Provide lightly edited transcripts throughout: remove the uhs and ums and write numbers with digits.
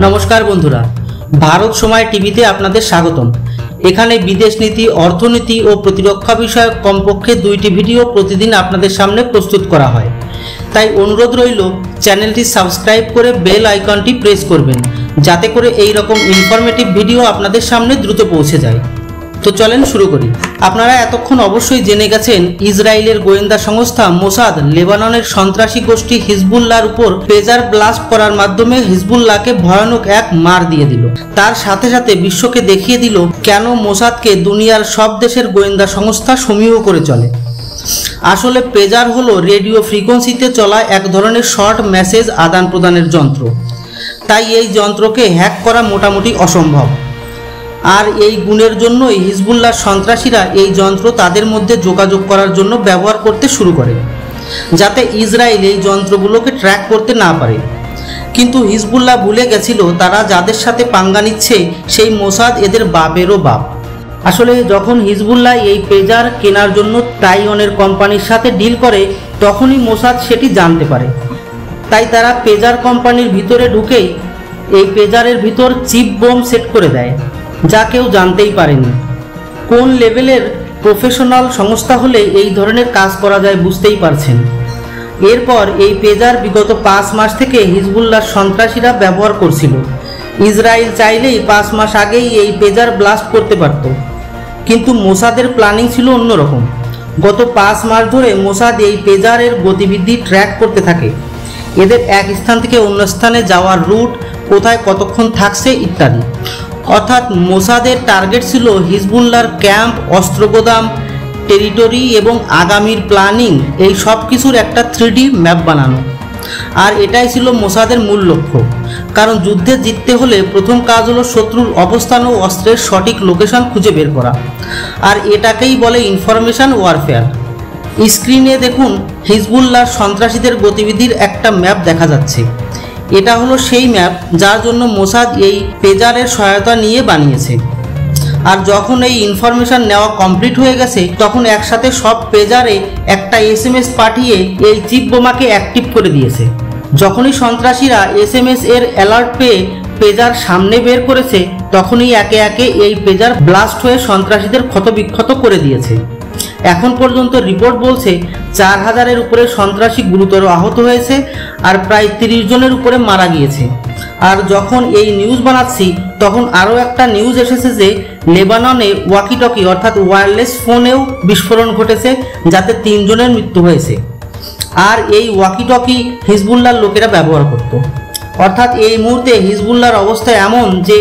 নমস্কার বন্ধুরা, ভারত সময় টিভিতে আপনাদের স্বাগতম। এখানে বিদেশ নীতি, অর্থনীতি ও প্রতিরক্ষা বিষয়ক কমপক্ষে 2টি ভিডিও প্রতিদিন আপনাদের সামনে প্রস্তুত করা হয়। তাই অনুরোধ রইল চ্যানেলটি সাবস্ক্রাইব করে বেল আইকনটি প্রেস করবেন, যাতে করে এই রকম ইনফরমেটিভ ভিডিও আপনাদের সামনে দ্রুত পৌঁছে যায়। তো চলেন শুরু করি। আপনারা এতক্ষণ অবশ্যই জেনে গেছেন ইসরায়েলের গোয়েন্দা সংস্থা মোসাদ লেবাননের সন্ত্রাসী গোষ্ঠী হিজবুল্লাহর উপর পেজার ব্লাস্ট করার মাধ্যমে হিজবুল্লাহকে ভয়ানক এক মার দিয়ে দিল। তার সাথে সাথে বিশ্বকে দেখিয়ে দিল কেন মোসাদকে দুনিয়ার সব দেশের গোয়েন্দা সংস্থা সমীহ করে চলে। আসলে পেজার হলো রেডিও ফ্রিকোয়েন্সিতে চলা এক ধরনের শর্ট মেসেজ আদান প্রদানের যন্ত্র। তাই এই যন্ত্রকে হ্যাক করা মোটামুটি অসম্ভব। আর এই গুণের জন্যই হিজবুল্লাহ সন্ত্রাসীরা এই যন্ত্র তাদের মধ্যে যোগাযোগ করার জন্য ব্যবহার করতে শুরু করে, যাতে ইসরায়েল এই যন্ত্রগুলোকে ট্র্যাক করতে না পারে। কিন্তু হিজবুল্লাহ ভুলে গেছিল তারা যাদের সাথে পাঙ্গা নিচ্ছে সেই মোসাদ এদের বাপেরও বাপ। আসলে যখন হিজবুল্লাহ এই পেজার কেনার জন্য তাইওয়ানের কোম্পানির সাথে ডিল করে, তখনই মোসাদ সেটি জানতে পারে। তাই তারা পেজার কোম্পানির ভিতরে ঢুকেই এই পেজারের ভিতর চিপ বোম সেট করে দেয়, যা কেউ জানতেই পারেনি। কোন লেভেলের প্রফেশনাল সংস্থা হলে এই ধরনের কাজ করা যায় বুঝতেই পারছেন। এরপর এই পেজার বিগত 5 মাস থেকে হিজবুল্লাহ সন্ত্রাসীরা ব্যবহার করছিল। ইসরায়েল চাইলেই 5 মাস আগেই এই পেজার ব্লাস্ট করতে পারত, কিন্তু মোসাদের প্ল্যানিং ছিল অন্যরকম। গত 5 মাস ধরে মোসাদ এই পেজারের গতিবিধি ট্র্যাক করতে থাকে, এদের এক স্থান থেকে অন্য স্থানে যাওয়ার রুট, কোথায় কতক্ষণ থাকছে ইত্যাদি। অর্থাৎ মোসাদের টার্গেট ছিল হিজবুল্লাহর ক্যাম্প, অস্ত্রগোদাম, টেরিটরি এবং আগামীর প্ল্যানিং, এই সব কিছুর একটা 3D ম্যাপ বানানো। আর এটাই ছিল মোসাদের মূল লক্ষ্য, কারণ যুদ্ধে জিততে হলে প্রথম কাজ হলো শত্রুর অবস্থান ও অস্ত্রের সঠিক লোকেশন খুঁজে বের করা। আর এটাকেই বলে ইনফরমেশন ওয়ারফেয়ার। স্ক্রিনে দেখুন হিজবুল্লাহর সন্ত্রাসীদের গতিবিধির একটা ম্যাপ দেখা যাচ্ছে। এটা হলো সেই ম্যাপ যার জন্য মোসাদ এই পেজারের সহায়তা নিয়ে বানিয়েছে। আর যখন এই ইনফরমেশন নেওয়া কমপ্লিট হয়ে গেছে, তখন একসাথে সব পেজারে একটা SMS পাঠিয়ে এই চিপ বোমাকে অ্যাক্টিভ করে দিয়েছে। যখনই সন্ত্রাসীরা SMS এর অ্যালার্ট পেয়ে পেজার সামনে বের করেছে, তখনই একে একে এই পেজার ব্লাস্ট হয়ে সন্ত্রাসীদের ক্ষতবিক্ষত করে দিয়েছে। এখন পর্যন্ত রিপোর্ট বলছে 4000-এর উপরে সন্ত্রাসী গুরুতর আহত হয়েছে আর প্রায় 30 জনের উপরে মারা গিয়েছে। আর যখন এই নিউজ বানাচ্ছি, তখন আরও একটা নিউজ এসেছে যে লেবাননে ওয়াকিটকি অর্থাৎ ওয়্যারলেস ফোনেও বিস্ফোরণ ঘটেছে, যাতে 3 জনের মৃত্যু হয়েছে। আর এই ওয়াকিটকি হিজবুল্লাহর লোকেরা ব্যবহার করত। অর্থাৎ এই মুহূর্তে হিজবুল্লাহর অবস্থা এমন যে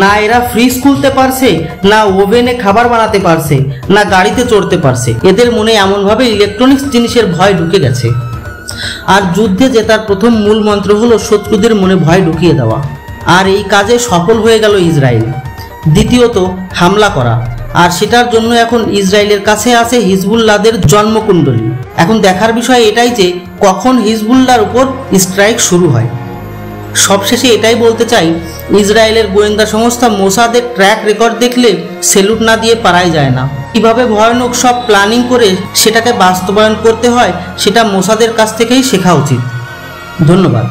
না এরা ফ্রিজ খুলতে পারছে, না ওভেনে খাবার বানাতে পারছে, না গাড়িতে চড়তে পারছে। এদের মনে এমনভাবে ইলেকট্রনিক্স জিনিসের ভয় ঢুকে গেছে। আর যুদ্ধে জেতার প্রথম মূল মন্ত্র হলো শত্রুদের মনে ভয় ঢুকিয়ে দেওয়া। আর এই কাজে সফল হয়ে গেল ইসরায়েল। দ্বিতীয়ত, হামলা করা। আর সেটার জন্য এখন ইসরায়েলের কাছে আছে হিজবুল্লাহদের জন্মকুণ্ডলী। এখন দেখার বিষয় এটাই যে কখন হিজবুল্লাহর উপর স্ট্রাইক শুরু হয়। সবশেষে এটাই বলতে চাই, ইসরায়েলের গোয়েন্দা সংস্থা মোসাদের ট্র্যাক রেকর্ড দেখলে সেলুট না দিয়ে পারাই যায় না। কিভাবে ভয়ানক সব প্ল্যানিং করে সেটাকে বাস্তবায়ন করতে হয়, সেটা মোসাদের কাছ থেকেই শেখা উচিত। ধন্যবাদ।